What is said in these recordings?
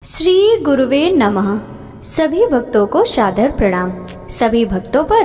श्री गुरुवे नमः। सभी भक्तों को सादर प्रणाम। सभी भक्तों पर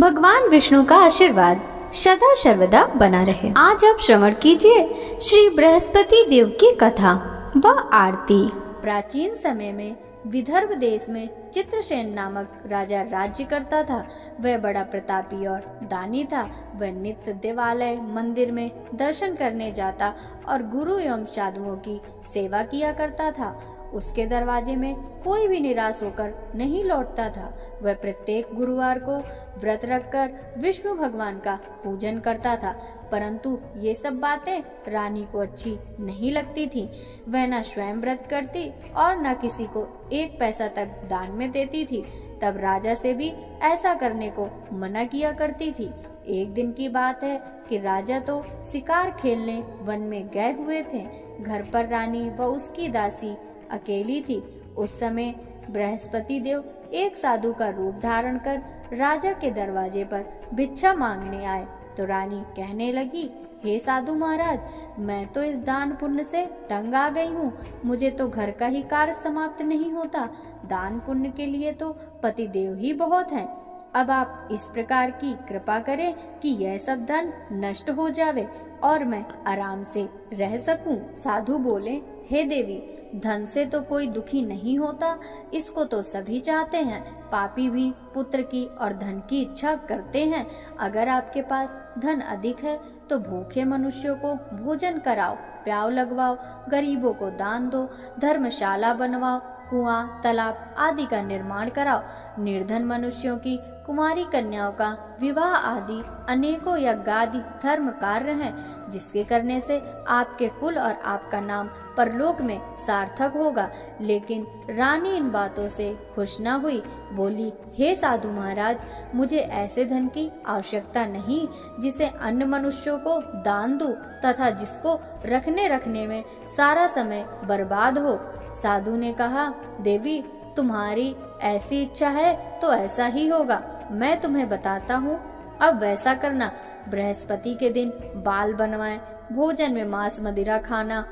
भगवान विष्णु का आशीर्वाद सदा सर्वदा बना रहे। आज आप श्रवण कीजिए श्री बृहस्पति देव की कथा व आरती। प्राचीन समय में विदर्भ देश में चित्रसेन नामक राजा राज्य करता था। वह बड़ा प्रतापी और दानी था। वह नित्य देवालय मंदिर में दर्शन करने जाता और गुरु एवं साधुओं की सेवा किया करता था। उसके दरवाजे में कोई भी निराश होकर नहीं लौटता था। वह प्रत्येक गुरुवार को व्रत रखकर विष्णु भगवान का पूजन करता था, परंतु ये सब बातें रानी को अच्छी नहीं लगती थी। वह न स्वयं व्रत करती और न किसी को एक पैसा तक दान में देती थी। तब राजा से भी ऐसा करने को मना किया करती थी। एक दिन की बात है कि राजा तो शिकार खेलने वन में गए हुए थे। घर पर रानी व उसकी दासी अकेली थी। उस समय बृहस्पति देव एक साधु का रूप धारण कर राजा के दरवाजे पर भिक्षा मांगने आए। तो रानी कहने लगी, हे साधु महाराज, मैं तो इस दान पुण्य से तंग आ गई हूँ। मुझे तो घर का ही कार्य समाप्त नहीं होता। दान पुण्य के लिए तो पति देव ही बहुत हैं। अब आप इस प्रकार की कृपा करें कि यह सब धन नष्ट हो जावे और मैं आराम से रह सकूं। साधु बोले, हे देवी, धन से तो कोई दुखी नहीं होता, इसको तो सभी चाहते हैं। पापी भी पुत्र की और धन की इच्छा करते हैं। अगर आपके पास धन अधिक है तो भूखे मनुष्यों को भोजन कराओ, प्याव लगवाओ, गरीबों को दान दो, धर्मशाला बनवाओ, कुआं, तालाब आदि का निर्माण कराओ। निर्धन मनुष्यों की कुमारी कन्याओं का विवाह आदि अनेकों यज्ञादि धर्म कार्य हैं, जिसके करने से आपके कुल और आपका नाम परलोक में सार्थक होगा। लेकिन रानी इन बातों से खुश न हुई। बोली, हे साधु महाराज, मुझे ऐसे धन की आवश्यकता नहीं जिसे अन्य मनुष्यों को दान दूं तथा जिसको रखने में सारा समय बर्बाद हो। साधु ने कहा, देवी, तुम्हारी ऐसी इच्छा है तो ऐसा ही होगा। मैं तुम्हें बताता हूँ, अब वैसा करना। बृहस्पति के दिन बाल बनवाएं, भोजन में मांस मदिरा खाना,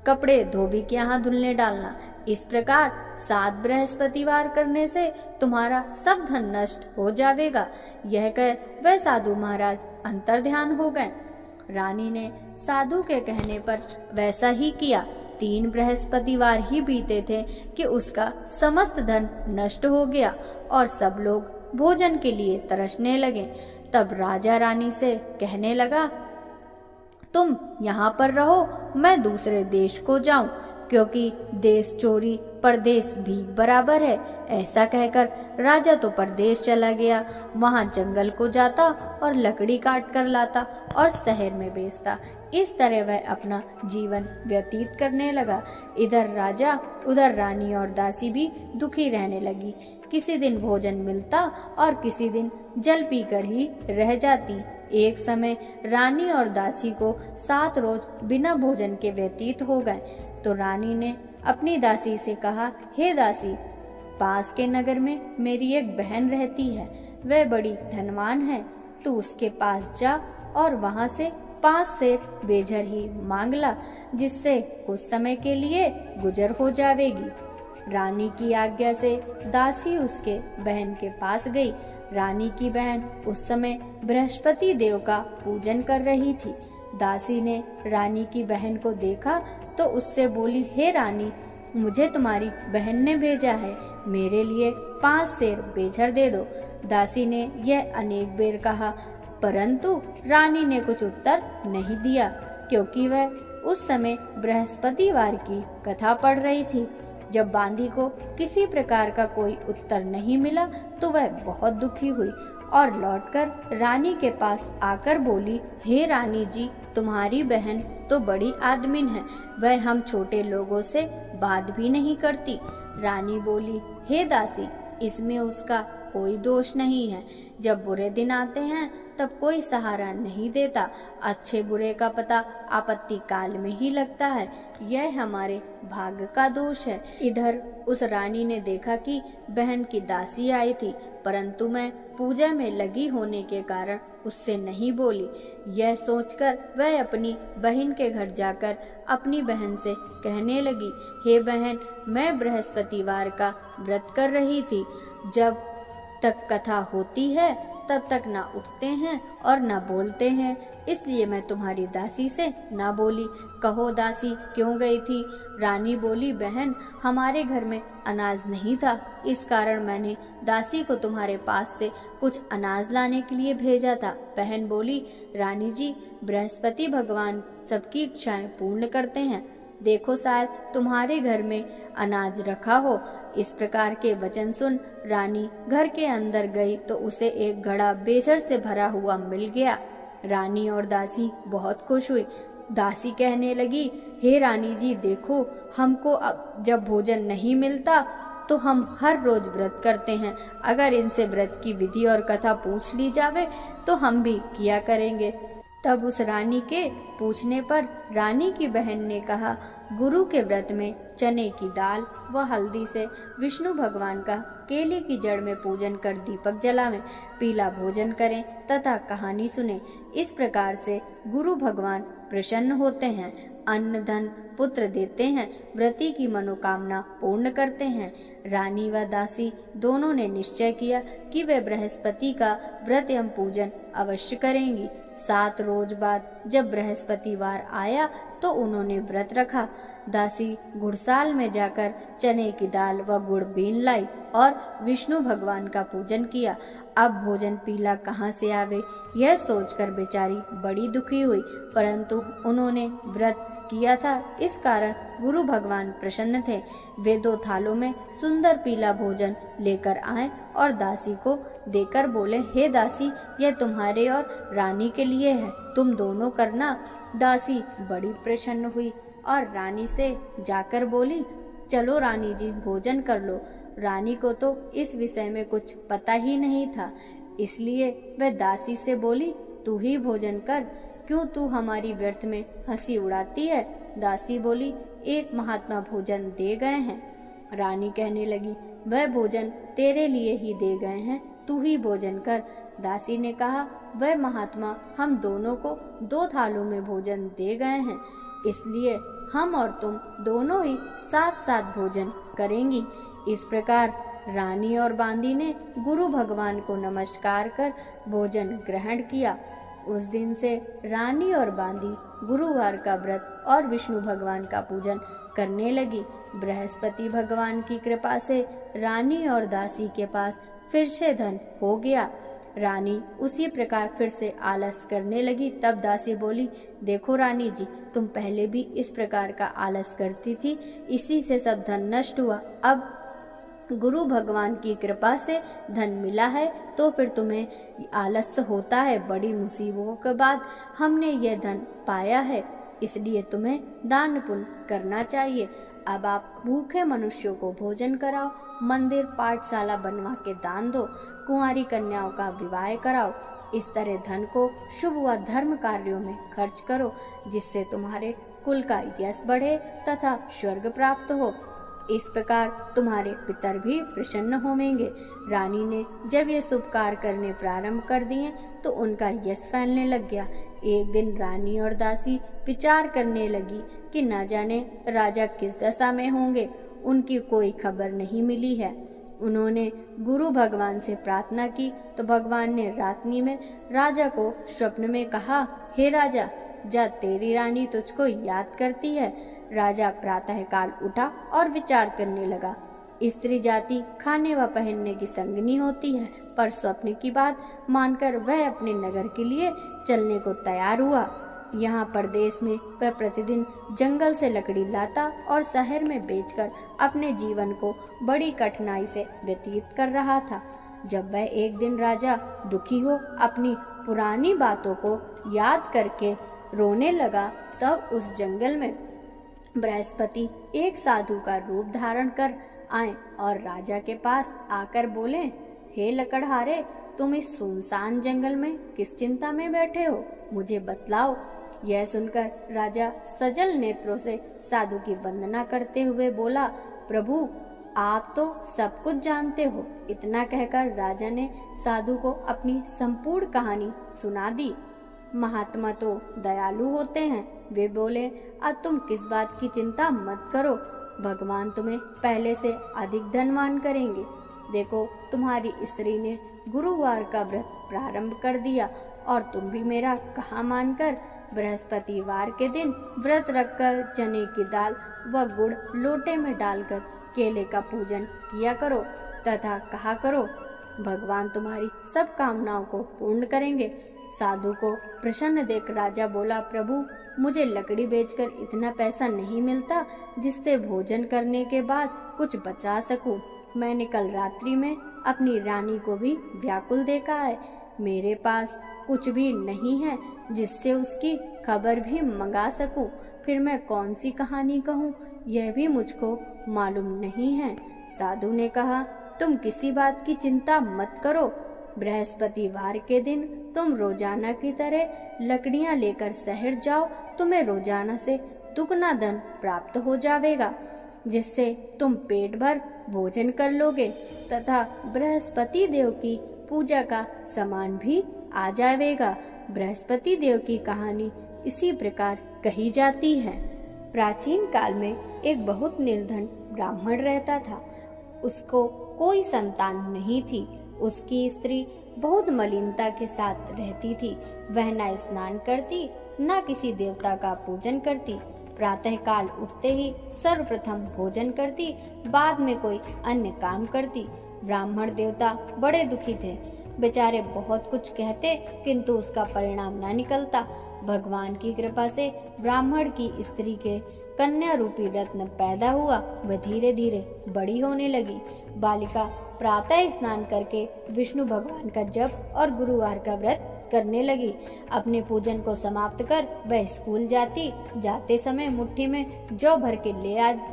कपड़े धोबी के यहाँ धुलने डालना। इस प्रकार 7 बृहस्पतिवार करने से तुम्हारा सब धन नष्ट हो जाएगा। यह कह वह साधु महाराज अंतर्ध्यान हो गए। रानी ने साधु के कहने पर वैसा ही किया। 3 बृहस्पतिवार ही बीते थे कि उसका समस्त धन नष्ट हो गया और सब लोग भोजन के लिए तरसने लगे। तब राजा रानी से कहने लगा, तुम यहाँ पर रहो, मैं दूसरे देश को जाऊं, क्योंकि देश चोरी परदेश भीख बराबर है। ऐसा कहकर राजा तो परदेश चला गया। वहां जंगल को जाता और लकड़ी काट कर लाता और शहर में बेचता। इस तरह वह अपना जीवन व्यतीत करने लगा। इधर राजा उधर रानी और दासी भी दुखी रहने लगी। किसी दिन भोजन मिलता और किसी दिन जल पीकर ही रह जाती। एक समय रानी और दासी को 7 रोज बिना भोजन के व्यतीत हो गए। तो रानी ने अपनी दासी से कहा, हे दासी, पास के नगर में मेरी एक बहन रहती है। वह बड़ी धनवान है। तू उसके पास जा और वहां से 5 सेर बेझर ही मांग ला, जिससे कुछ समय के लिए गुजर हो जाएगी। रानी की आज्ञा से दासी उसके बहन के पास गई। रानी की बहन उस समय बृहस्पति देव का पूजन कर रही थी। दासी ने रानी की बहन को देखा तो उससे बोली, हे रानी, मुझे तुम्हारी बहन ने भेजा है, मेरे लिए 5 सेर बेझर दे दो। दासी ने यह अनेक बेर कहा, परंतु रानी ने कुछ उत्तर नहीं दिया, क्योंकि वह उस समय बृहस्पतिवार की कथा पढ़ रही थी। जब बांदी को किसी प्रकार का कोई उत्तर नहीं मिला तो वह बहुत दुखी हुई और लौटकर रानी के पास आकर बोली, हे रानी जी, तुम्हारी बहन तो बड़ी आदमीन है। वह हम छोटे लोगों से बात भी नहीं करती। रानी बोली, हे दासी, इसमें उसका कोई दोष नहीं है। जब बुरे दिन आते हैं तब कोई सहारा नहीं देता। अच्छे बुरे का पता आपत्ति काल में ही लगता है। यह हमारे भाग्य का दोष है। इधर उस रानी ने देखा कि बहन की दासी आई थी, परंतु मैं पूजा में लगी होने के कारण उससे नहीं बोली। यह सोचकर वह अपनी बहन के घर जाकर अपनी बहन से कहने लगी, हे बहन, मैं बृहस्पतिवार का व्रत कर रही थी। जब तक कथा होती है तब तक ना उठते हैं और ना बोलते हैं, इसलिए मैं तुम्हारी दासी से ना बोली। कहो दासी क्यों गई थी? रानी बोली, बहन, हमारे घर में अनाज नहीं था, इस कारण मैंने दासी को तुम्हारे पास से कुछ अनाज लाने के लिए भेजा था। बहन बोली, रानी जी, बृहस्पति भगवान सबकी इच्छाएं पूर्ण करते हैं। देखो शायद तुम्हारे घर में अनाज रखा हो। इस प्रकार के वचन सुन रानी घर के अंदर गई तो उसे एक घड़ा बेचर से भरा हुआ मिल गया। रानी और दासी बहुत खुश हुई। दासी कहने लगी, हे रानी जी, देखो, हमको अब जब भोजन नहीं मिलता तो हम हर रोज व्रत करते हैं। अगर इनसे व्रत की विधि और कथा पूछ ली जावे तो हम भी किया करेंगे। तब उस रानी के पूछने पर रानी की बहन ने कहा, गुरु के व्रत में चने की दाल व हल्दी से विष्णु भगवान का केले की जड़ में पूजन कर दीपक जलावें, पीला भोजन करें तथा कहानी सुने। इस प्रकार से गुरु भगवान प्रसन्न होते हैं, अन्न धन पुत्र देते हैं, व्रती की मनोकामना पूर्ण करते हैं। रानी व दासी दोनों ने निश्चय किया कि वे बृहस्पति का व्रत एवं पूजन अवश्य करेंगी। 7 रोज बाद जब बृहस्पतिवार आया तो उन्होंने व्रत रखा। दासी घुड़साल में जाकर चने की दाल व गुड़ बीन लाई और विष्णु भगवान का पूजन किया। अब भोजन पीला कहाँ से आवे, यह सोचकर बेचारी बड़ी दुखी हुई, परंतु उन्होंने व्रत किया था, इस कारण गुरु भगवान प्रसन्न थे। वे 2 थालों में सुंदर पीला भोजन लेकर आए और दासी को देकर बोले, हे दासी, यह तुम्हारे और रानी के लिए है, तुम दोनों करना। दासी बड़ी प्रसन्न हुई और रानी से जाकर बोली, चलो रानी जी, भोजन कर लो। रानी को तो इस विषय में कुछ पता ही नहीं था, इसलिए वह दासी से बोली, तू ही भोजन कर, क्यों तू हमारी व्यर्थ में हंसी उड़ाती है? दासी बोली, एक महात्मा भोजन दे गए हैं। रानी कहने लगी, वह भोजन तेरे लिए ही दे गए हैं, तू ही भोजन कर। दासी ने कहा, वह महात्मा हम दोनों को 2 थालों में भोजन दे गए हैं, इसलिए हम और तुम दोनों ही साथ साथ भोजन करेंगी। इस प्रकार रानी और बांदी ने गुरु भगवान को नमस्कार कर भोजन ग्रहण किया। उस दिन से रानी और बांदी गुरुवार का व्रत और विष्णु भगवान का पूजन करने लगी। बृहस्पति भगवान की कृपा से रानी और दासी के पास फिर से धन हो गया। रानी उसी प्रकार फिर से आलस करने लगी। तब दासी बोली, देखो रानी जी, तुम पहले भी इस प्रकार का आलस करती थी, इसी से सब धन नष्ट हुआ। अब गुरु भगवान की कृपा से धन मिला है तो फिर तुम्हें आलस्य होता है। बड़ी मुसीबतों के बाद हमने यह धन पाया है, इसलिए तुम्हें दान पुण्य करना चाहिए। अब आप भूखे मनुष्यों को भोजन कराओ, मंदिर पाठशाला बनवा के दान दो, कुंवारी कन्याओं का विवाह कराओ। इस तरह धन को शुभ व धर्म कार्यों में खर्च करो, जिससे तुम्हारे कुल का यश बढ़े तथा स्वर्ग प्राप्त हो। इस प्रकार तुम्हारे पितर भी प्रसन्न होंगे। रानी ने जब ये शुभ कार्य करने प्रारंभ कर दिए तो उनका यश फैलने लग गया। एक दिन रानी और दासी विचार करने लगी कि न जाने राजा किस दशा में होंगे, उनकी कोई खबर नहीं मिली है। उन्होंने गुरु भगवान से प्रार्थना की तो भगवान ने रात्रि में राजा को स्वप्न में कहा, हे राजा, जा तेरी रानी तुझको याद करती है। राजा प्रातःकाल उठा और विचार करने लगा। स्त्री जाति खाने व पहनने की संगनी होती है, पर स्वप्न की बात मानकर वह अपने नगर के लिए चलने को तैयार हुआ। यहाँ परदेश में वह प्रतिदिन जंगल से लकड़ी लाता और शहर में बेचकर अपने जीवन को बड़ी कठिनाई से व्यतीत कर रहा था। जब वह एक दिन राजा दुखी हो अपनी पुरानी बातों को याद करके रोने लगा, तब उस जंगल में बृहस्पति एक साधु का रूप धारण कर आए और राजा के पास आकर बोले, हे लकड़हारे, तुम इस सुनसान जंगल में किस चिंता में बैठे हो, मुझे बतलाओ। यह सुनकर राजा सजल नेत्रों से साधु की वंदना करते हुए बोला, प्रभु आप तो सब कुछ जानते हो। इतना कहकर राजा ने साधु को अपनी संपूर्ण कहानी सुना दी। महात्मा तो दयालु होते हैं। वे बोले, अब तुम किस बात की चिंता मत करो, भगवान तुम्हें पहले से अधिक धनवान करेंगे। देखो तुम्हारी स्त्री ने गुरुवार का व्रत प्रारंभ कर दिया और तुम भी मेरा कहा मानकर बृहस्पतिवार के दिन व्रत रखकर चने की दाल व गुड़ लोटे में डालकर केले का पूजन किया करो तथा कहा करो, भगवान तुम्हारी सब कामनाओं को पूर्ण करेंगे। साधु को प्रसन्न देख राजा बोला, प्रभु मुझे लकड़ी बेचकर इतना पैसा नहीं मिलता जिससे भोजन करने के बाद कुछ बचा सकूं। मैंने कल रात्रि में अपनी रानी को भी व्याकुल देखा है। मेरे पास कुछ भी नहीं है जिससे उसकी खबर भी मंगा सकूं। फिर मैं कौन सी कहानी कहूं, यह भी मुझको मालूम नहीं है। साधु ने कहा, तुम किसी बात की चिंता मत करो। बृहस्पतिवार के दिन तुम रोजाना की तरह लकड़ियां लेकर शहर जाओ। तुम्हें रोजाना से दुगना धन प्राप्त हो जाएगा, जिससे तुम पेट भर भोजन कर लोगे तथा बृहस्पति देव की पूजा का सामान भी आ जाएगा। बृहस्पति देव की कहानी इसी प्रकार कही जाती है। प्राचीन काल में एक बहुत निर्धन ब्राह्मण रहता था। उसको कोई संतान नहीं थी। उसकी स्त्री बहुत मलिनता के साथ रहती थी। वह न स्नान करती, न किसी देवता का पूजन करती। प्रातः काल उठते ही सर्वप्रथम भोजन करती, बाद में कोई अन्य काम करती। ब्राह्मण देवता बड़े दुखी थे। बेचारे बहुत कुछ कहते किंतु उसका परिणाम न निकलता। भगवान की कृपा से ब्राह्मण की स्त्री के कन्या रूपी रत्न पैदा हुआ। वह धीरे धीरे बड़ी होने लगी। बालिका प्रातः स्नान करके विष्णु भगवान का जप और गुरुवार का व्रत करने लगी। अपने पूजन को समाप्त कर वह स्कूल जाती। जाते समय मुट्ठी में जौ भर के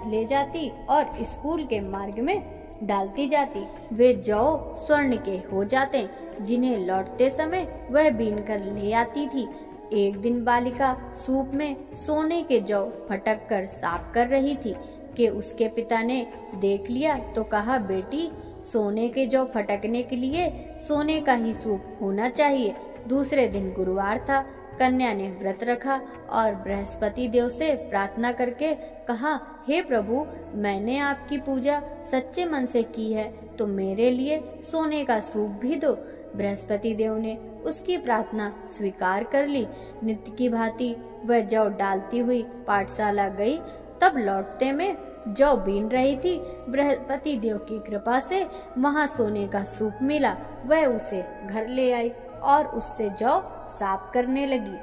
ले जाती और स्कूल के मार्ग में डालती जाती। वे जौ स्वर्ण के हो जाते, जिन्हें लौटते समय वह बीन कर ले आती थी। एक दिन बालिका सूप में सोने के जौ फटक कर साफ कर रही थी कि उसके पिता ने देख लिया तो कहा, बेटी सोने के जौ फटकने के लिए सोने का ही सूप होना चाहिए। दूसरे दिन गुरुवार था। कन्या ने व्रत रखा और बृहस्पति देव से प्रार्थना करके कहा, हे प्रभु, मैंने आपकी पूजा सच्चे मन से की है तो मेरे लिए सोने का सूप भी दो। बृहस्पति देव ने उसकी प्रार्थना स्वीकार कर ली। नित्य की भांति वह जौ डालती हुई पाठशाला गई। तब लौटते में जौ बीन रही थी। बृहस्पति देव की कृपा से वहां सोने का सूप मिला। वह उसे घर ले आई और उससे जौ साफ करने लगी।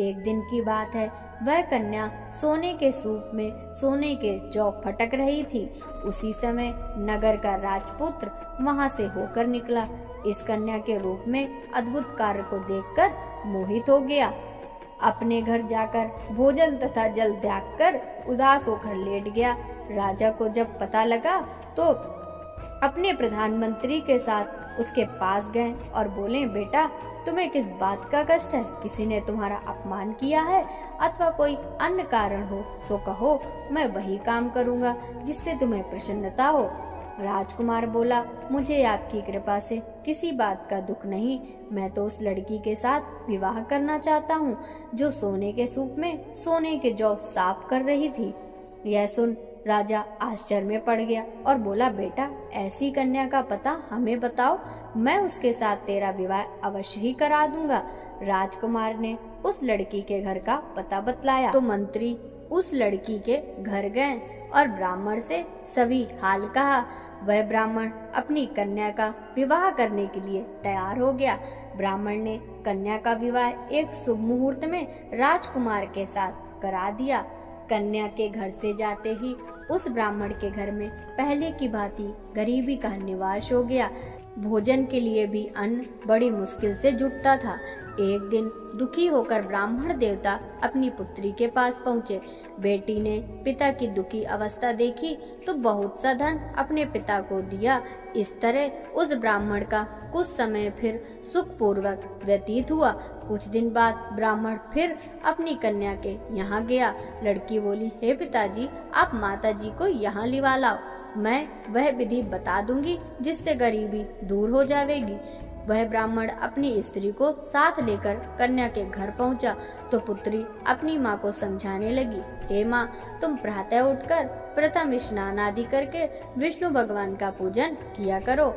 एक दिन की बात है, वह कन्या सोने के सूप में सोने के जौ फटक रही थी। उसी समय नगर का राजपुत्र वहां से होकर निकला। इस कन्या के रूप में अद्भुत कार्य को देखकर मोहित हो गया। अपने घर जाकर भोजन तथा जल त्याग कर उदास होकर लेट गया। राजा को जब पता लगा तो अपने प्रधानमंत्री के साथ उसके पास गए और बोले, बेटा तुम्हें किस बात का कष्ट है? किसी ने तुम्हारा अपमान किया है अथवा कोई अन्य कारण हो सो कहो, मैं वही काम करूंगा जिससे तुम्हें प्रसन्नता हो। राजकुमार बोला, मुझे आपकी कृपा से किसी बात का दुख नहीं। मैं तो उस लड़की के साथ विवाह करना चाहता हूँ जो सोने के सूप में सोने के जौ साफ कर रही थी। यह सुन राजा आश्चर्य में पड़ गया और बोला, बेटा ऐसी कन्या का पता हमें बताओ, मैं उसके साथ तेरा विवाह अवश्य ही करा दूंगा। राजकुमार ने उस लड़की के घर का पता बतलाया तो मंत्री उस लड़की के घर गए और ब्राह्मण से सभी हाल कहा। वह ब्राह्मण अपनी कन्या का विवाह करने के लिए तैयार हो गया। ब्राह्मण ने कन्या का विवाह एक शुभ मुहूर्त में राजकुमार के साथ करा दिया। कन्या के घर से जाते ही उस ब्राह्मण के घर में पहले की भांति गरीबी का निवास हो गया। भोजन के लिए भी अन्न बड़ी मुश्किल से जुटता था। एक दिन दुखी होकर ब्राह्मण देवता अपनी पुत्री के पास पहुँचे। बेटी ने पिता की दुखी अवस्था देखी तो बहुत सा धन अपने पिता को दिया। इस तरह उस ब्राह्मण का कुछ समय फिर सुखपूर्वक व्यतीत हुआ। कुछ दिन बाद ब्राह्मण फिर अपनी कन्या के यहाँ गया। लड़की बोली, हे पिताजी, आप माताजी को यहाँ लिवा लाओ, मैं वह विधि बता दूंगी जिससे गरीबी दूर हो जाएगी। वह ब्राह्मण अपनी स्त्री को साथ लेकर कन्या के घर पहुंचा तो पुत्री अपनी माँ को समझाने लगी, हे माँ, तुम प्रातः उठकर प्रथम स्नान आदि करके विष्णु भगवान का पूजन किया करो।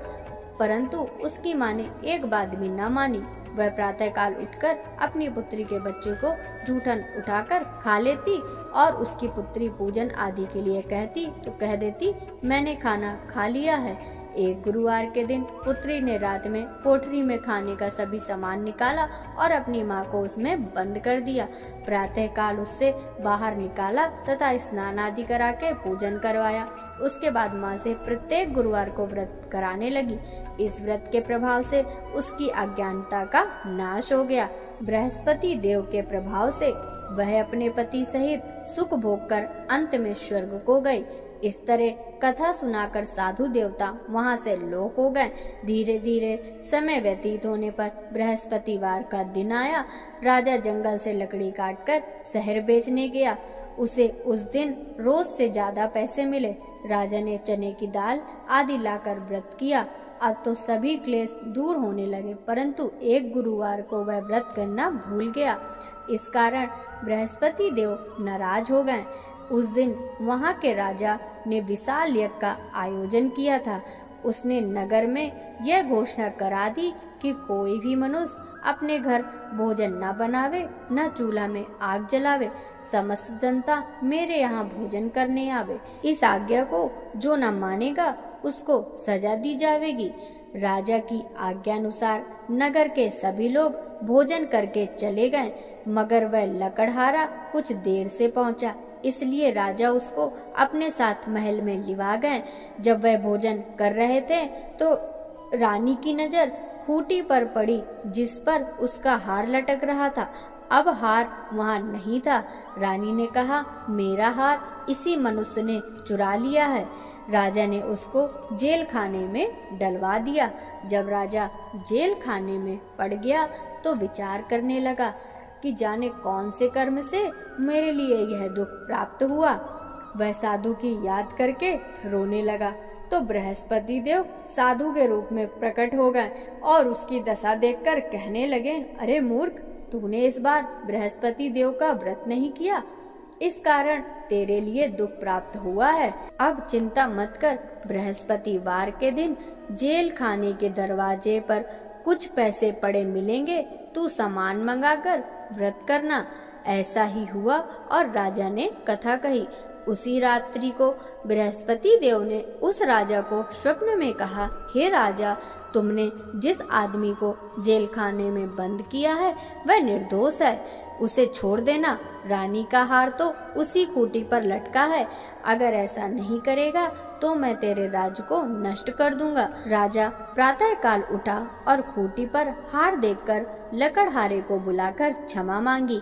परंतु उसकी माँ ने एक बात भी न मानी। वह प्रातः काल उठकर अपनी पुत्री के बच्चों को जूठन उठाकर खा लेती और उसकी पुत्री पूजन आदि के लिए कहती तो कह देती, मैंने खाना खा लिया है। एक गुरुवार के दिन पुत्री ने रात में कोठरी में खाने का सभी सामान निकाला और अपनी माँ को उसमें बंद कर दिया। प्रातः काल उससे बाहर निकाला तथा स्नान आदि करा के पूजन करवाया। उसके बाद माँ से प्रत्येक गुरुवार को व्रत कराने लगी। इस व्रत के प्रभाव से उसकी अज्ञानता का नाश हो गया। बृहस्पति देव के प्रभाव से वह अपने पति सहित सुख भोग कर अंत में स्वर्ग को गई। इस तरह कथा सुनाकर साधु देवता वहां से लोप हो गए। धीरे धीरे समय व्यतीत होने पर बृहस्पतिवार का दिन आया। राजा जंगल से लकड़ी काटकर शहर बेचने गया। उसे उस दिन रोज से ज्यादा पैसे मिले। राजा ने चने की दाल आदि लाकर व्रत किया। अब तो सभी क्लेश दूर होने लगे, परंतु एक गुरुवार को वह व्रत करना भूल गया। इस कारण बृहस्पति देव नाराज हो गए। उस दिन वहां के राजा ने विशाल यज्ञ का आयोजन किया था। उसने नगर में यह घोषणा करा दी कि कोई भी मनुष्य अपने घर भोजन न बनावे, न चूल्हा में आग जलावे। समस्त जनता मेरे यहाँ भोजन करने आवे। इस आज्ञा को जो न मानेगा उसको सजा दी जाएगी। राजा की आज्ञानुसार नगर के सभी लोग भोजन करके चले गए, मगर वह लकड़हारा कुछ देर से पहुंचा, इसलिए राजा उसको अपने साथ महल में लिवा गए। जब वह भोजन कर रहे थे तो रानी की नजर खूंटी पर पड़ी जिस पर उसका हार लटक रहा था। अब हार वहां नहीं था। रानी ने कहा, मेरा हार इसी मनुष्य ने चुरा लिया है। राजा ने उसको जेल खाने में डलवा दिया। जब राजा जेल खाने में पड़ गया तो विचार करने लगा कि जाने कौन से कर्म से मेरे लिए यह दुख प्राप्त हुआ। वह साधु की याद करके रोने लगा तो बृहस्पति देव साधु के रूप में प्रकट हो गए और उसकी दशा देखकर कहने लगे, अरे मूर्ख, तूने इस बार बृहस्पति देव का व्रत नहीं किया, इस कारण तेरे लिए दुख प्राप्त हुआ है। अब चिंता मत कर, बृहस्पतिवार के दिन जेल खाने के दरवाजे पर कुछ पैसे पड़े मिलेंगे, तू सामान मंगाकर व्रत करना। ऐसा ही हुआ और राजा ने कथा कही। उसी रात्रि को बृहस्पति देव ने उस राजा को स्वप्न में कहा, हे राजा, तुमने जिस आदमी को जेल खाने में बंद किया है वह निर्दोष है, उसे छोड़ देना। रानी का हार तो उसी खूंटी पर लटका है, अगर ऐसा नहीं करेगा तो मैं तेरे राज्य को नष्ट कर दूंगा। राजा प्रातः काल उठा और खूंटी पर हार देखकर लकड़हारे को बुलाकर क्षमा मांगी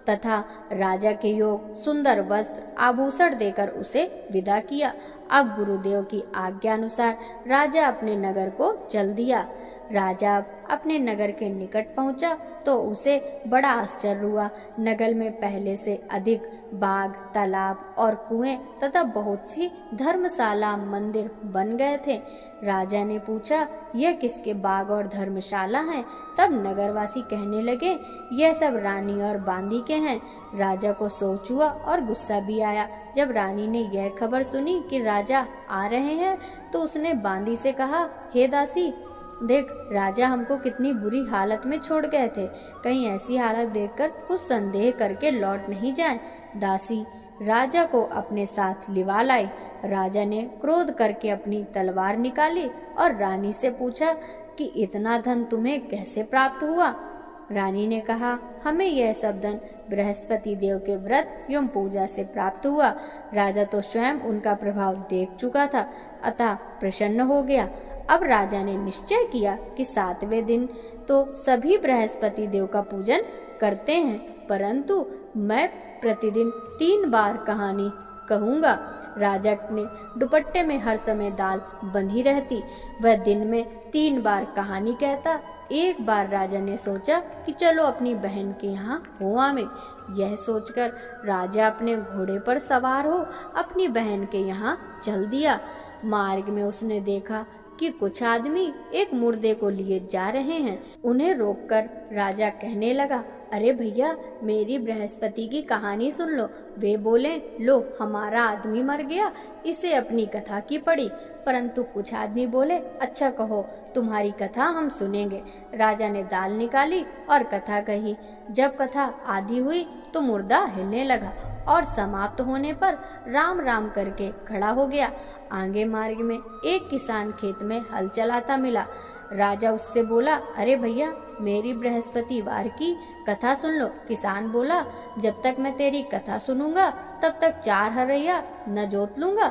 तथा राजा के योग सुंदर वस्त्र आभूषण देकर उसे विदा किया। अब गुरुदेव की आज्ञा अनुसार राजा अपने नगर को चल दिया। राजा अपने नगर के निकट पहुंचा तो उसे बड़ा आश्चर्य हुआ। नगर में पहले से अधिक बाग, तालाब और कुएं तथा बहुत सी धर्मशाला, मंदिर बन गए थे। राजा ने पूछा, यह किसके बाग और धर्मशाला हैं? तब नगरवासी कहने लगे, यह सब रानी और बांदी के हैं। राजा को सोच हुआ और गुस्सा भी आया। जब रानी ने यह खबर सुनी कि राजा आ रहे हैं तो उसने बांदी से कहा, हे दासी, देख, राजा हमको कितनी बुरी हालत में छोड़ गए थे, कहीं ऐसी हालत देखकर कुछ संदेह करके लौट नहीं जाए। दासी राजा को अपने साथ लिवा लाई। राजा ने क्रोध करके अपनी तलवार निकाली और रानी से पूछा कि इतना धन तुम्हें कैसे प्राप्त हुआ? रानी ने कहा, हमें यह सब धन बृहस्पति देव के व्रत एवं पूजा से प्राप्त हुआ। राजा तो स्वयं उनका प्रभाव देख चुका था, अतः प्रसन्न हो गया। अब राजा ने निश्चय किया कि 7वें दिन तो सभी बृहस्पति देव का पूजन करते हैं, परंतु मैं प्रतिदिन 3 बार कहानी कहूँगा। राजा ने दुपट्टे में हर समय दाल बंधी रहती, वह दिन में 3 बार कहानी कहता। एक बार राजा ने सोचा कि चलो अपनी बहन के यहाँ हो आवे। यह सोचकर राजा अपने घोड़े पर सवार हो अपनी बहन के यहाँ चल दिया। मार्ग में उसने देखा कि कुछ आदमी एक मुर्दे को लिए जा रहे हैं। उन्हें रोककर राजा कहने लगा, अरे भैया, मेरी बृहस्पति की कहानी सुन लो। वे बोले, लो हमारा आदमी मर गया, इसे अपनी कथा की पड़ी। परंतु कुछ आदमी बोले, अच्छा कहो, तुम्हारी कथा हम सुनेंगे। राजा ने दाल निकाली और कथा कही। जब कथा आधी हुई तो मुर्दा हिलने लगा और समाप्त होने पर राम राम करके खड़ा हो गया। आगे मार्ग में एक किसान खेत में हल चलाता मिला। राजा उससे बोला, अरे भैया, मेरी बृहस्पतिवार की कथा सुन लो। किसान बोला, जब तक मैं तेरी कथा सुनूंगा तब तक 4 हरैया न जोत लूंगा।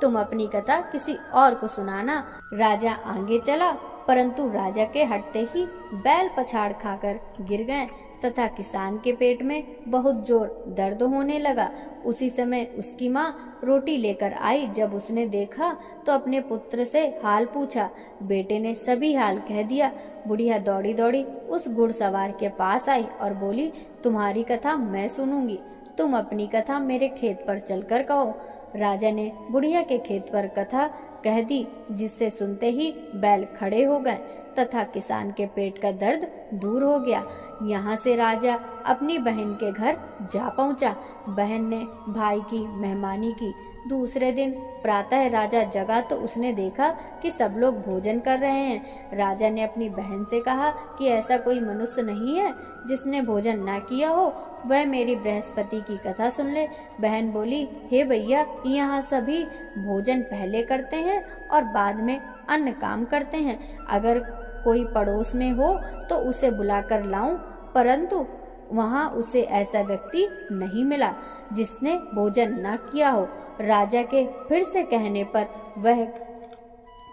तुम अपनी कथा किसी और को सुनाना। राजा आगे चला, परंतु राजा के हटते ही बैल पछाड़ खाकर गिर गए तथा किसान के पेट में बहुत जोर दर्द होने लगा। उसी समय उसकी माँ रोटी लेकर आई। जब उसने देखा तो अपने पुत्र से हाल पूछा। बेटे ने सभी हाल कह दिया। बुढ़िया दौड़ी दौड़ी उस घुड़सवार के पास आई और बोली, तुम्हारी कथा मैं सुनूंगी, तुम अपनी कथा मेरे खेत पर चलकर कहो। राजा ने बुढ़िया के खेत पर कथा कह दी, जिससे सुनते ही बैल खड़े हो गए तथा किसान के पेट का दर्द दूर हो गया। यहाँ से राजा अपनी बहन के घर जा पहुँचा। बहन ने भाई की मेहमानी की। दूसरे दिन प्रातः राजा जगा तो उसने देखा कि सब लोग भोजन कर रहे हैं। राजा ने अपनी बहन से कहा कि ऐसा कोई मनुष्य नहीं है जिसने भोजन ना किया हो, वह मेरी बृहस्पति की कथा सुन ले। बहन बोली, हे भैया, यहाँ सभी भोजन पहले करते हैं और बाद में अन्य काम करते हैं। अगर कोई पड़ोस में हो तो उसे बुलाकर लाऊं, परंतु वहां उसे ऐसा व्यक्ति नहीं मिला जिसने भोजन न किया हो। राजा के फिर से कहने पर वह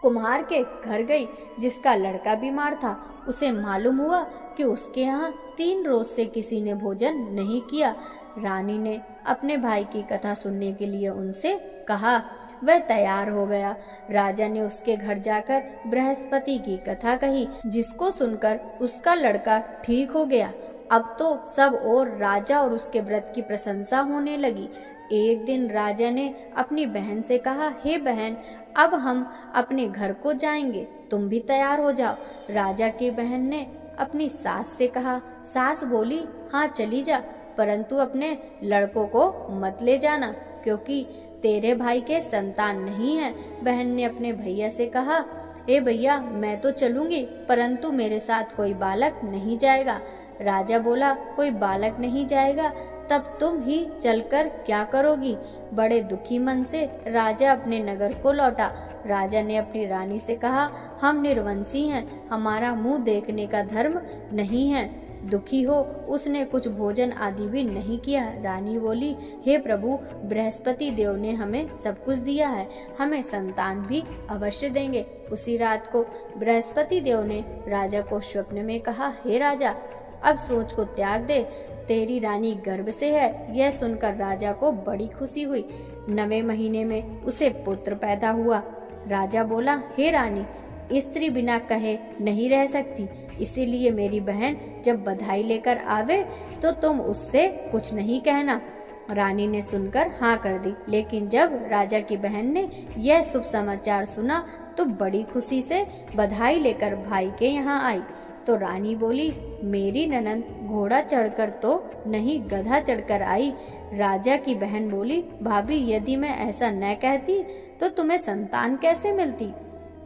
कुम्हार के घर गई, जिसका लड़का बीमार था। उसे मालूम हुआ कि उसके यहाँ 3 रोज से किसी ने भोजन नहीं किया। रानी ने अपने भाई की कथा सुनने के लिए उनसे कहा। वह तैयार हो गया। राजा ने उसके घर जाकर बृहस्पति की कथा कही, जिसको सुनकर उसका लड़का ठीक हो गया। अब तो सब और राजा और उसके व्रत की प्रशंसा होने लगी। एक दिन राजा ने अपनी बहन से कहा, हे बहन, अब हम अपने घर को जाएंगे, तुम भी तैयार हो जाओ। राजा की बहन ने अपनी सास से कहा। सास बोली, हाँ चली जा, परंतु अपने लड़कों को मत ले जाना, क्योंकि तेरे भाई के संतान नहीं है। बहन ने अपने भैया से कहा, हे भैया, मैं तो चलूंगी, परंतु मेरे साथ कोई बालक नहीं जाएगा। राजा बोला, कोई बालक नहीं जाएगा, तब तुम ही चलकर क्या करोगी? बड़े दुखी मन से राजा अपने नगर को लौटा। राजा ने अपनी रानी से कहा, हम निर्वंशी हैं, हमारा मुंह देखने का धर्म नहीं है। दुखी हो उसने कुछ भोजन आदि भी नहीं किया। रानी बोली, हे प्रभु, बृहस्पति देव ने हमें सब कुछ दिया है, हमें संतान भी अवश्य देंगे। उसी रात को बृहस्पति देव ने राजा को स्वप्न में कहा, हे राजा, अब सोच को त्याग दे, तेरी रानी गर्भ से है। यह सुनकर राजा को बड़ी खुशी हुई। 9वें महीने में उसे पुत्र पैदा हुआ। राजा बोला, हे रानी, स्त्री बिना कहे नहीं रह सकती, इसीलिए मेरी बहन जब बधाई लेकर आवे तो तुम उससे कुछ नहीं कहना। रानी ने सुनकर हाँ कर दी, लेकिन जब राजा की बहन ने यह शुभ समाचार सुना तो बड़ी खुशी से बधाई लेकर भाई के यहाँ आई। तो रानी बोली, मेरी ननंद घोड़ा चढ़कर तो नहीं, गधा चढ़कर आई। राजा की बहन बोली, भाभी, यदि मैं ऐसा न कहती तो तुम्हें संतान कैसे मिलती?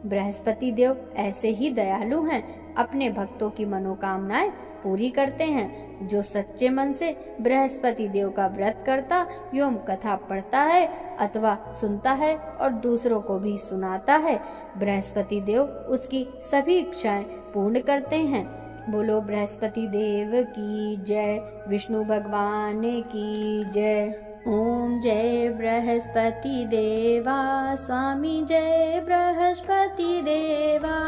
बृहस्पति देव ऐसे ही दयालु हैं, अपने भक्तों की मनोकामनाएं पूरी करते हैं। जो सच्चे मन से बृहस्पति देव का व्रत करता एवं कथा पढ़ता है अथवा सुनता है और दूसरों को भी सुनाता है, बृहस्पति देव उसकी सभी इच्छाएं पूर्ण करते हैं। बोलो बृहस्पति देव की जय, विष्णु भगवान की जय। ओम जय बृहस्पति देवा, स्वामी जय बृहस्पति देवा।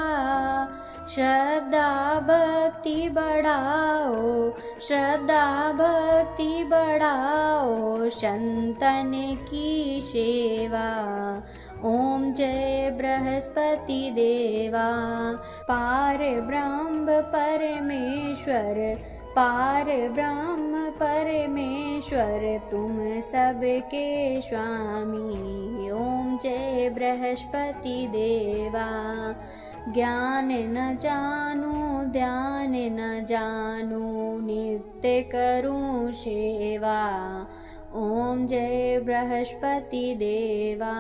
श्रद्धा भक्ति बढ़ाओ, श्रद्धा भक्ति बढ़ाओ, संतन की सेवा। ओम जय बृहस्पति देवा। पार ब्रह्म परमेश्वर, पार ब्रह्म परमेश्वर, तुम सबके स्वामी। ओम जय बृहस्पति देवा। ज्ञान न जानू, ध्यान न जानू, नित्य करूं सेवा। ओम जय बृहस्पति देवा।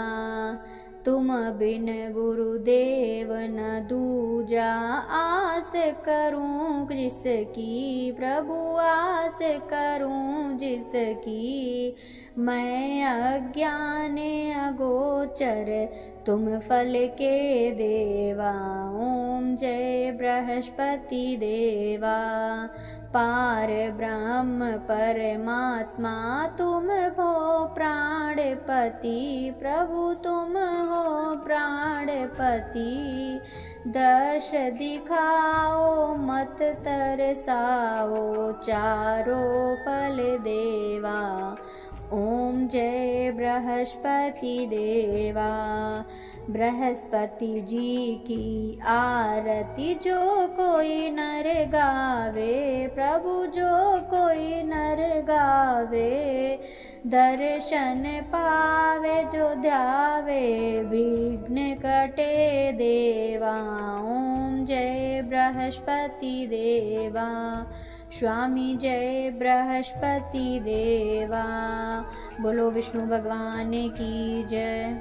तुम बिन गुरुदेव न दूजा, आस करूं जिसकी प्रभु, आस करूं जिसकी। मैं अज्ञान अगोचर, तुम फल के देवा। ओम जय बृहस्पति देवा। पार ब्रह्म परमात्मा, तुम हो प्राणपति, प्रभु तुम हो प्राणपति। दर्श दिखाओ मत तरसाओ, चारों फल देवा। ओम जय बृहस्पति देवा। बृहस्पति जी की आरती जो कोई नर गावे, प्रभु जो कोई नर गावे। दर्शन पावे जो ध्यावे, विघ्न कटे देवा। ओम जय बृहस्पति देवा। स्वामी जय बृहस्पति देवा। बोलो विष्णु भगवान की जय।